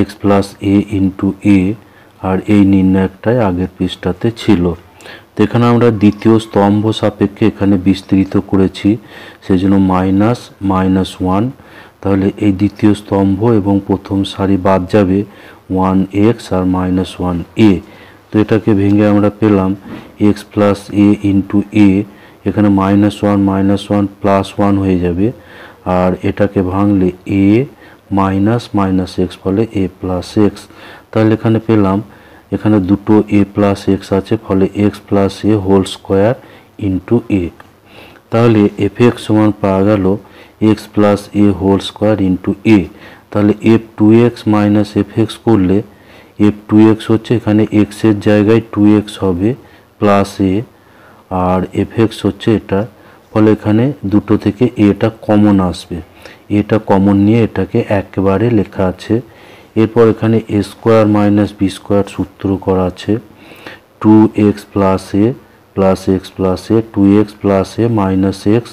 এক্স প্লাস এ ইন্টু এ, আর এই নির্ণায়কটাই আগের পৃষ্ঠাতে ছিল। তো এখানে আমরা দ্বিতীয় স্তম্ভ সাপেক্ষে এখানে বিস্তৃত করেছি, সেজন্য -1, তাহলে এই দ্বিতীয় স্তম্ভ এবং প্রথম সারি বাদ যাবে 1x আর -1a। তো এটাকে ভেঙে আমরা পেলাম এক্স প্লাস এ ইন্টু এ, এখানে -1 -1 +1 হয়ে যাবে, আর এটাকে ভাঙলে এ মাইনাস মাইনাস এক্স ফলে এ প্লাস এক্স। তাহলে এখানে পেলাম এখানে দুটো এ প্লাস এক্স আছে, ফলে x plus a whole square into a. তাহলে এফ এক্স সমান পাওয়া গেল x plus a whole square into a. তাহলে f two x minus f x করলে এফ টু এক্স হচ্ছে এখানে এক্সের জায়গায় টু এক্স হবে প্লাস এ, আর এফ এক্স হচ্ছে এটা, ফলে এখানে দুটো থেকে এটা কমন আসবে, এটা কমন নিয়ে এটাকে একেবারে লেখা আছে। এরপর এখানে এ স্কোয়ার মাইনাস বি স্কোয়ার সূত্র করা আছে, two x plus A plus X plus A, two x plus A minus x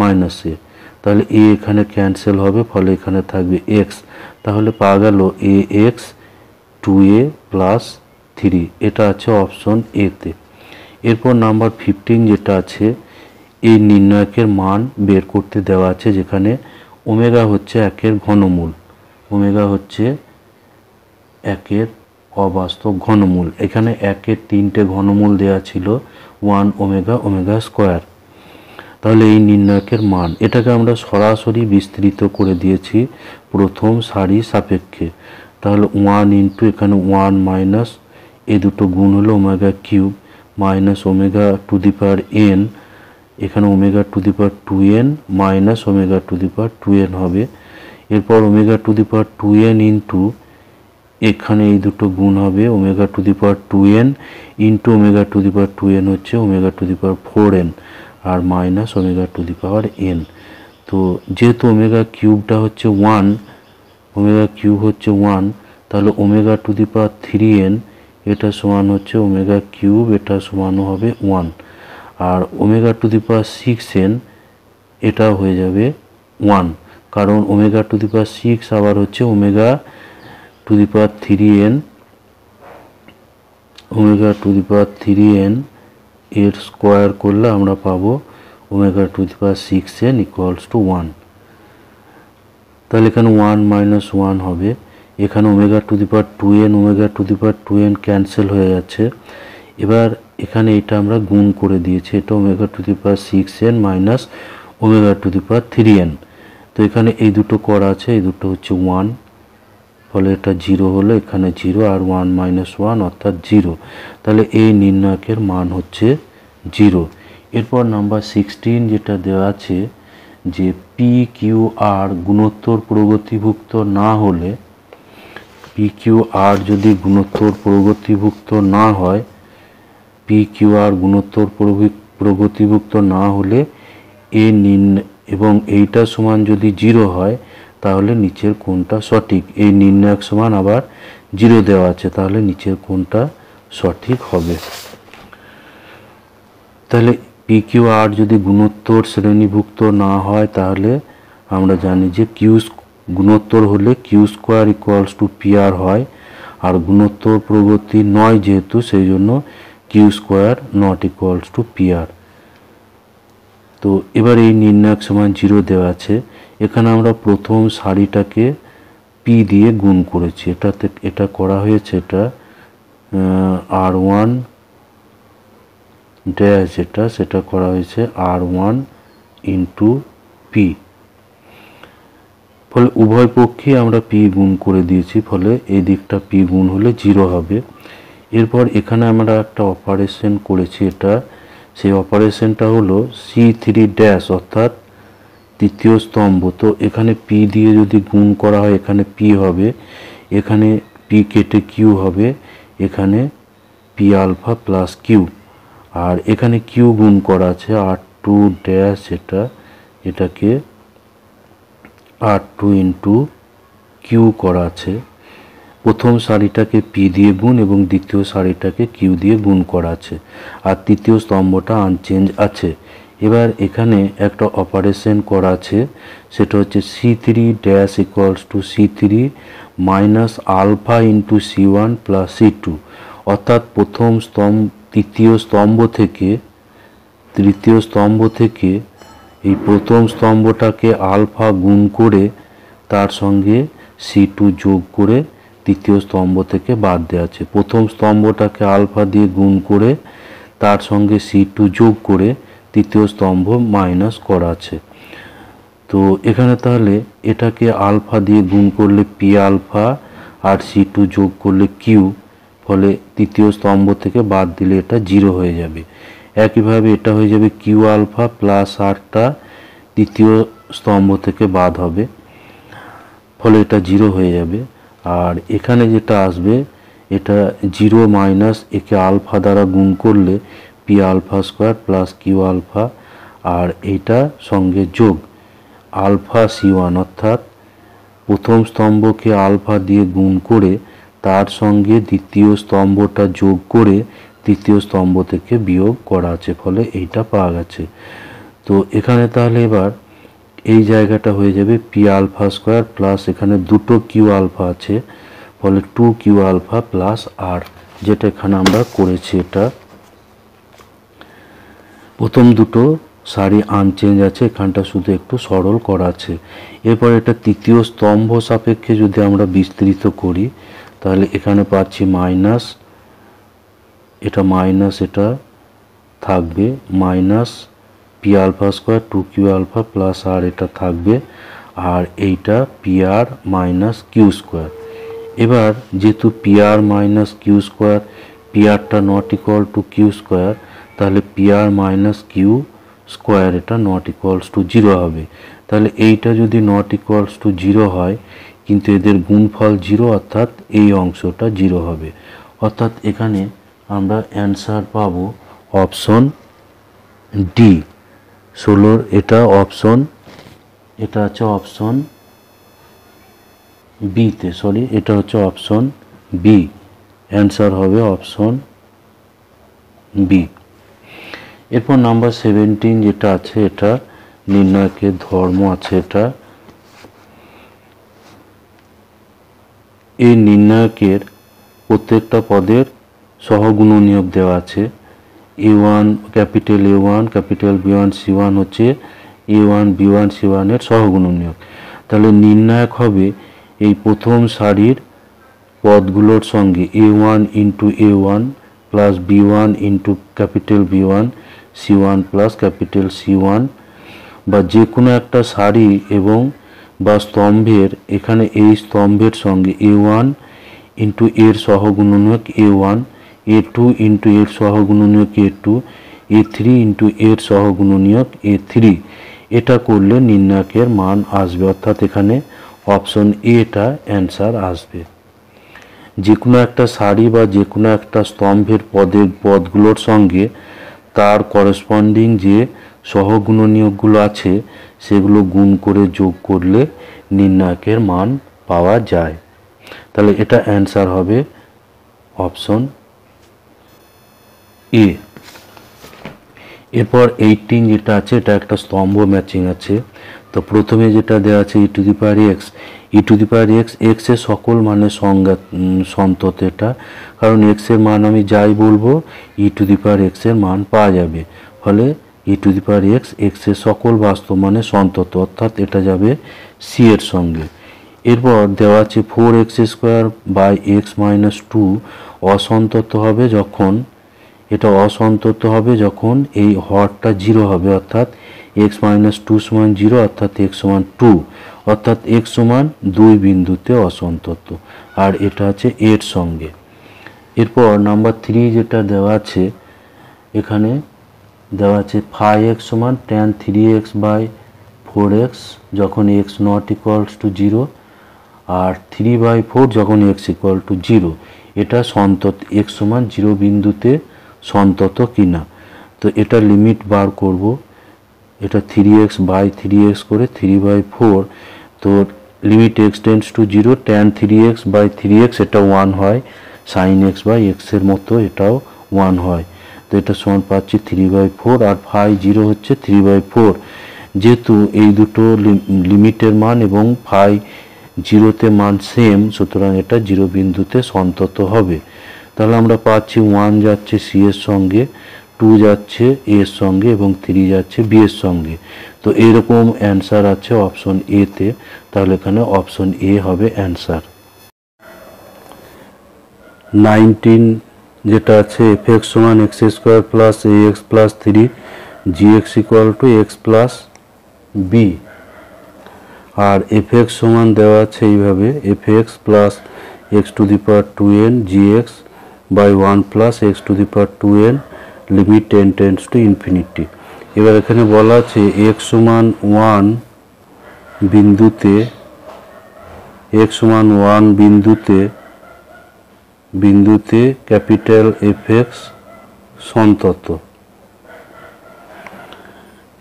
minus A. তাহলে এ এখানে ক্যান্সেল হবে, ফলে এখানে থাকবে এক্স। তাহলে পাওয়া গেল এ এক্স টু এ প্লাস থ্রি, এটা আছে অপশন এতে। এরপর নাম্বার 15 যেটা আছে, এই নির্ণায়কের মান বের করতে দেওয়া আছে, যেখানে ওমেগা হচ্ছে একের ঘনমূল, ওমেগা হচ্ছে একের অবাস্তব ঘনমূল। এখানে একের তিনটে ঘনমূল দেওয়া ছিল, 1 ওমেগা ওমেগা স্কোয়ার। তাহলে এই নির্ণায়কের মান, এটাকে আমরা সরাসরি বিস্তৃত করে দিয়েছি প্রথম সারি সাপেক্ষে। তাহলে 1 ইন্টু এখানে 1 মাইনাস এ দুটো গুণ হলো omega cube minus omega to the power N, এখানে omega to the power 2n minus omega to the power 2n হবে। এরপর omega to the power 2n into এখানে এই দুটো গুণ হবে omega to the power 2n into omega to the power 2n হচ্ছে omega to the power 4n, আর minus omega to the power n। তো যেহেতু ওমেগা কিউবটা হচ্ছে 1, ওমেগা কিউব হচ্ছে 1, তাহলে omega to the power 3n এটা সমান হচ্ছে ওমেগা কিউব, এটা সমান হবে 1, আর omega to the power 6n এটা হয়ে যাবে 1, কারণ ওমেগা টু দি পাওয়ার 6 আবার হচ্ছে omega to the power 3n, omega to the power 3n এর স্কোয়ার করলে আমরা পাবো omega to the power 6n equals to 1। তাহলে এখানে 1 মাইনাস 1 হবে, এখানে omega to the power 2n omega to the power 2n cancel হয়ে যাচ্ছে। এবার এখানে এটা আমরা গুণ করে দিয়েছি, এটা omega to the power 6n minus omega to the power 3n। তো এখানে এই দুটো করা আছে, এই দুটো হচ্ছে 1, ফলে এটা 0 হলো, এখানে 0, আর 1 মাইনাস 1 অর্থাৎ 0। তাহলে এই নির্ণায়কের মান হচ্ছে 0। এরপর নাম্বার 16 যেটা দেওয়া আছে, যে পি কিউ আর গুণোত্তর প্রগতিভুক্ত না হলে, পি কিউ আর যদি গুণোত্তর প্রগতিভুক্ত না হয়, পি কিউ আর গুণোত্তর প্রগতিভুক্ত না হলে এ এবং এইটা সমান যদি 0 হয়, তাহলে নিচের কোনটা সঠিক। এই নির্ণায়ক সমান আবার 0 দেওয়া আছে, তাহলে নিচের কোনটা সঠিক হবে। তাহলে পি কিউ আর যদি গুণোত্তর শ্রেণীভুক্ত না হয়, তাহলে আমরা জানি যে গুণোত্তর হলে Q square equals to P R হয়, আর গুণোত্তর প্রগতি নয় যেহেতু, সেই জন্য Q square not equals to P R. তো এবার এই নির্ণায়ক সমান 0 দেওয়া আছে, এখানে আমরা প্রথম সারিটাকে পি দিয়ে গুণ করেছি, এটা করা হয়েছে, এটা r1 ড্যাশ যেটা সেটা করা হয়েছে r1 ইন্টু পি, ফলে উভয় পক্ষে আমরা পি গুণ করে দিয়েছি, ফলে এই দিকটা পি গুণ হলে 0 হবে। এরপর এখানে আমরা একটা অপারেশন করেছি, এটা সেই অপারেশনটা হলো C3 ড্যাশ অর্থাৎ তৃতীয় স্তম্ভ। তো এখানে পি দিয়ে যদি গুণ করা হয়, এখানে পি হবে, এখানে পি কেটে কিউ হবে, এখানে পি আলফা প্লাস কিউ, আর এখানে কিউ গুণ করা আছে r2 ড্যাশ, এটাকে r2 ইন্টু কিউ করা আছে। প্রথম সারিটাকে পি দিয়ে গুণ এবং দ্বিতীয় সারিটাকে কিউ দিয়ে গুণ করা আছে, আর তৃতীয় স্তম্ভটা আনচেঞ্জ আছে। এবার এখানে একটা অপারেশন করা আছে, সেটা হচ্ছে C3 dash equals to C3 minus alpha into C1 plus C2, অর্থাৎ তৃতীয় স্তম্ভ থেকে এই প্রথম স্তম্ভটাকে আলফা গুণ করে তার সঙ্গে C2 যোগ করে তৃতীয় স্তম্ভ থেকে বাদ দেওয়া আছে। প্রথম স্তম্ভটাকে আলফা দিয়ে গুণ করে তার সঙ্গে C2 যোগ করে তৃতীয় স্তম্ভ মাইনাস করা আছে। তো এখানে তাহলে এটাকে আলফা দিয়ে গুণ করলে পি আলফা আর C2 যোগ করলে কিউ, ফলে তৃতীয় স্তম্ভ থেকে বাদ দিলে এটা 0 হয়ে যাবে। একইভাবে এটা হয়ে যাবে কিউ আলফা প্লাস আরটা তৃতীয় স্তম্ভ থেকে বাদ হবে, ফলে এটা 0 হয়ে যাবে। আর এখানে যেটা আসবে এটা 0 মাইনাস একে আলফা দ্বারা গুণ করলে P alpha square plus Q alpha, আর এইটা সঙ্গে যোগ আলফা C1, অর্থাৎ প্রথম স্তম্ভকে আলফা দিয়ে গুণ করে তার সঙ্গে দ্বিতীয় স্তম্ভটা যোগ করে তৃতীয় স্তম্ভ থেকে বিয়োগ করা আছে, ফলে এইটা পাওয়া গেছে। তো এখানে তাহলে এবার এই জায়গাটা হয়ে যাবে পি আলফা স্কোয়ার প্লাস এখানে দুটো কিউ আলফা আছে, ফলে 2 কিউ আলফা প্লাস আর, যেটা এখানে আমরা করেছি। এটা প্রথম দুটো সারি আনচেঞ্জ আছে, এখানটা শুধু একটু সরল করা আছে। এরপর এটা তৃতীয় স্তম্ভ সাপেক্ষে যদি আমরা বিস্তৃত করি তাহলে এখানে পাচ্ছি মাইনাস, এটা মাইনাস, এটা থাকবে minus P alpha square 2 Q alpha plus R, এটা থাকবে, আর এইটা P R minus Q square. এবার যেহেতু P R minus Q square, P আরটা not equal to Q square, তাহলে P R minus Q square এটা নট ইকুয়ালস টু 0 হবে। তাহলে এইটা যদি নট ইকুয়ালস টু 0 হয় কিন্তু এদের গুণফল 0, অর্থাৎ এই অংশটা 0 হবে। অর্থাৎ এখানে আমরা অ্যান্সার পাবো অপশন ডি 16। এটা অপশন, এটা হচ্ছে অপশন বিতে, সরি এটা হচ্ছে অপশন বি, অ্যান্সার হবে অপশন বি। এরপর নাম্বার 17 যেটা আছে, এটা নির্ণায়কের ধর্ম আছে। এটা এই নির্ণায়কের প্রত্যেকটা পদের সহগুণনীয়ক দেওয়া আছে। A1 capital A1 capital B1 C1 হচ্ছে A1 B1 C1 এর সহগুণনীয়ক। তাহলে নির্ণায়ক হবে এই প্রথম সারির পদগুলোর সঙ্গে A1 into A1 plus B1 into capital B1 C1 plus capital C1, বা যে কোনো একটা সারি এবং বা স্তম্ভের, এখানে এই স্তম্ভের সঙ্গে A1 ইন্টু এর সহগুণনীয়ক A1, A2 ইন্টু এর সহগুণনীয়ক A2, A3 ইন্টু এর সহগুণনীয়ক A3, এটা করলে নির্ণায়কের মান আসবে। অর্থাৎ এখানে অপশন এটা অ্যান্সার আসবে। যে কোনো একটা সারি বা যে কোনো একটা স্তম্ভের পদগুলোর সঙ্গে তার করেসপন্ডিং যে সহগুণনীয়কগুলো আছে সেগুলো গুণ করে যোগ করলে নির্ণায়কের মান পাওয়া যায়। তাহলে এটা অ্যান্সার হবে অপশন এ। এরপর 18 যেটা আছে, এটা একটা স্তম্ভ ম্যাচিং আছে। তো প্রথমে যেটা দেওয়া আছে E to the power X, E to the power X, X এর সকল মানের সংজ্ঞা সন্তত এটা, কারণ এক্স এর মান আমি যাই বলবো ই টু দি পাওয়ার এক্স এর মান পাওয়া যাবে, ফলে E to the power X, X এর সকল বাস্তব মানে সন্তত, অর্থাৎ এটা যাবে সি এর সঙ্গে। এরপর দেওয়া আছে 4x square by x minus 2 অসন্তত হবে যখন, এটা অসন্তত হবে যখন এই হরটা 0 হবে, অর্থাৎ এক্স মাইনাস 2 সমান 0, অর্থাৎ এক্স সমান 2, অর্থাৎ এক্স সমান 2 বিন্দুতে অসন্তত, আর এটা আছে এর সঙ্গে। এরপর নাম্বার 3 যেটা দেওয়া আছে, এখানে দেওয়া আছে 5x সমান tan 3x বাই 4x যখন x নট ইকুয়ালস টু 0, আর 3/4 যখন x ইকুয়াল টু 0, এটা সন্তত x সমান 0 বিন্দুতে সন্তত কিনা। তো এটা লিমিট বার করব, এটা 3x বাই 3x করে 3/4, তো limit x tends to 0, tan 3x by 3x এটা 1 হয়, sin x বাই x এর মতো এটাও 1 হয়। তো এটা সমান পাচ্ছি 3/4, আর ফাই 0 হচ্ছে 3/4। যেহেতু এই দুটো লিমিটের মান এবং ফাই 0তে মান সেম, সুতরাং এটা 0 বিন্দুতে সন্তত হবে। তাহলে আমরা পাচ্ছি 1 যাচ্ছে সি এর সঙ্গে, 2 যাচ্ছে এ এর সঙ্গে এবং 3 যাচ্ছে বি এর সঙ্গে। তো এইরকম অ্যান্সার আছে অপশন এ তে, তাহলে এখানে অপশন এ হবে অ্যান্সার। 19 যেটা আছে এফ এক্স সমান x square plus a x plus 3 g x equal to x plus b. আর এফ এক্স সমান দেওয়া আছে এইভাবে f x plus x to the power 2n gx by 1 plus x to the power 2n limit n tends to infinity. এবার এখানে বলা আছে x সমান 1 বিন্দুতে বিন্দুতে ক্যাপিটাল এফ এক্স সন্তত।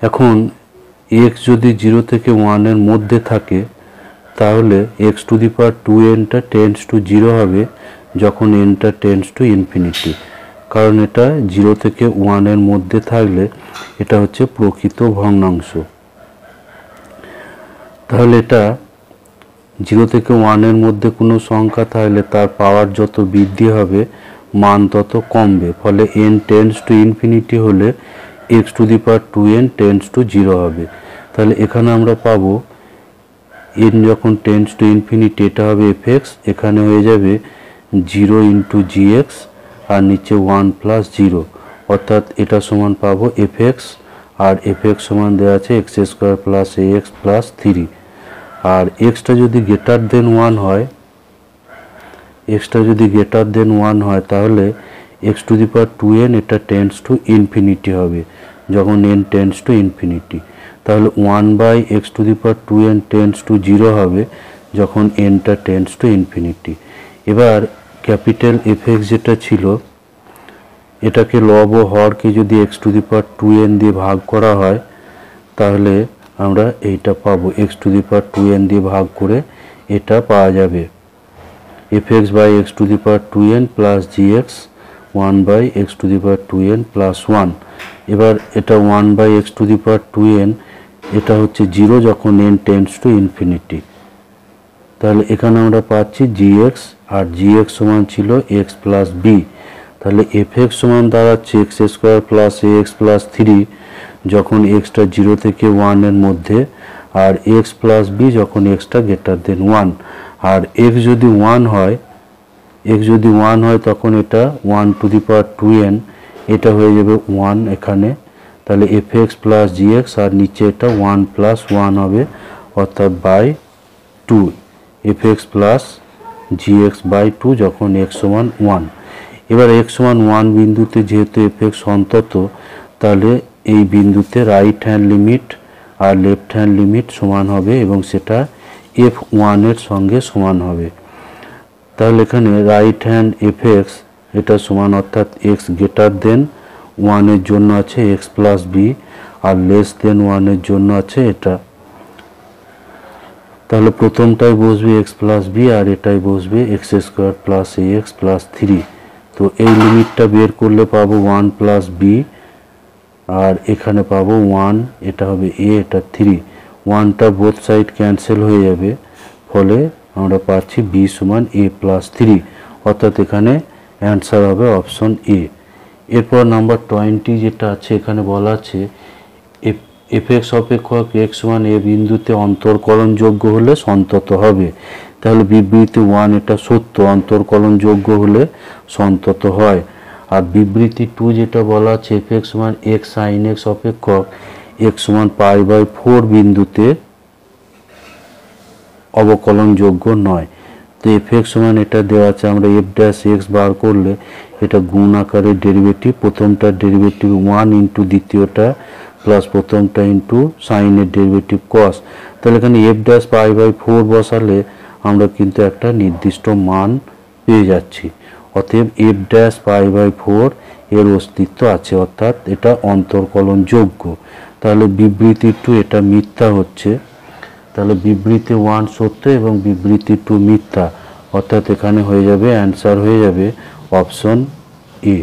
এখন x যদি 0 থেকে 1 এর মধ্যে থাকে তাহলে x two the power 2n টা টেন্ডস টু 0 হবে যখন n টা টেন্ডস টু ইনফিনিটি, কারণ এটা 0 থেকে 1 এর মধ্যে থাকলে এটা হচ্ছে প্রকৃত ভগ্নাংশ। তাহলে এটা 0 থেকে 1 এর মধ্যে কোনো সংখ্যা থাকলে তার পাওয়ার যত বৃদ্ধি হবে মান তত কমবে, ফলে n টেন্ডস টু ইনফিনিটি হলে x two the power 2n tends to 0 হবে। তাহলে এখানে আমরা পাবো n যখন টেন্ডস টু ইনফিনিটি এটা হবে এফ এক্স, এখানে হয়ে যাবে 0 ইন্টু gx আর নিচে 1 প্লাস 0, অর্থাৎ এটা সমান পাবো এফ এক্স, আর এফ এক্স সমান দেওয়া আছে x square plus a x plus 3। R extra যদি গ্রেটার দেন 1 হয় তাহলে x to the power 2n এটা টেন্ডস টু ইনফিনিটি হবে যখন n টেন্ডস টু ইনফিনিটি। তাহলে 1 by x to the power 2n tends to 0 হবে যখন n টা টেন্ডস টু ইনফিনিটি। এবার ক্যাপিটাল এফ এক্স যেটা ছিল এটাকে লব ও হরকে যদি x to the power 2n দিয়ে ভাগ করা হয় তাহলে আমরা এইটা পাবো, x to the power 2n দিয়ে ভাগ করে এটা পাওয়া যাবে f x by x to the power 2n plus gx 1 by x to the power 2n plus 1। এবার এটা 1 by x to the power 2n এটা হচ্ছে 0 যখন n টেন্ডস টু ইনফিনিটি। তাহলে এখানে আমরা পাচ্ছি gx, আর gx সমান ছিল x প্লাস বি। তাহলে এফ এক্স সমান দাঁড়াচ্ছে x square plus a x plus 3 যখন এক্সটা 0 থেকে 1 এর মধ্যে, আর এক্স প্লাস বি যখন এক্সটা গ্রেটার দেন 1। আর এক্স যদি 1 হয় তখন এটা 1 টু দি পাওয়ার 2n এটা হয়ে যাবে 1 এখানে। তাহলে এফ এক্স প্লাস gx আর নিচে এটা 1 প্লাস 1 হবে অর্থাৎ by 2, f x plus gx by 2 যখন x সমান 1। এবার x সমান 1 বিন্দুতে যেহেতু এফ এক্স অন্তত, তাহলে এই বিন্দুতে রাইট হ্যান্ড লিমিট আর লেফট হ্যান্ড লিমিট সমান হবে এবং সেটা f1 এর সঙ্গে সমান হবে। তাহলে এখানে রাইট হ্যান্ড এফ এক্স এটা সমান অর্থাৎ x গ্রেটার দেন 1 এর জন্য আছে x প্লাস বি আর লেস দেন 1 এর জন্য আছে এটা। তাহলে প্রথমটাই বসবে x প্লাস বি আর এটাই বসবে x square plus a x plus 3। তো এই লিমিটটা বের করলে পাবো 1 প্লাস বি আর এখানে পাবো 1, এটা হবে a এটা 3, 1টা বোথ সাইড ক্যান্সেল হয়ে যাবে, ফলে আমরা পাচ্ছি b সমান a প্লাস 3, অর্থাৎ এখানে অ্যান্সার হবে অপশন এ। এরপর নাম্বার 20 যেটা আছে এখানে বলা আছে এফ এক্স অপেক্ষক এক্স সমান এ বিন্দুতে অন্তর্কলনযোগ্য হলে সন্তত হবে। তাহলে বিবৃতি 1 এটা সত্য, অন্তর্কলনযোগ্য হলে সন্তত হয়। আর বিবৃতি 2 যেটা বলা আছে এফ এক্স সমান এক্স সাইন এক্স অপেক্ষক এক্স সমান পাই বাই 4 বিন্দুতে অবকলনযোগ্য নয়। তো এফ এক্স সমান এটা দেওয়া আছে, আমরা এফ ড্যাশ এক্স বার করলে এটা গুণ আকারে ডেরিভেটিভ, প্রথমটার ডেরিভেটিভ 1 ইন্টু দ্বিতীয়টা প্লাস প্রথমটা ইন্টু সাইনের ডেরিভেটিভ কস। তাহলে এখানে এফ ড্যাশ পাই বাই 4 বসালে আমরা কিন্তু একটা নির্দিষ্ট মান পেয়ে যাচ্ছি। অতএব এফ ড্যাশ পাই বাই 4 এর অস্তিত্ব আছে, অর্থাৎ এটা অন্তর্কলনযোগ্য। তাহলে বিবৃতি 2 এটা মিথ্যা হচ্ছে, তাহলে বিবৃতি 1 সত্য এবং বিবৃতি 2 মিথ্যা, অর্থাৎ এখানে হয়ে যাবে অ্যান্সার হয়ে যাবে অপশন এ।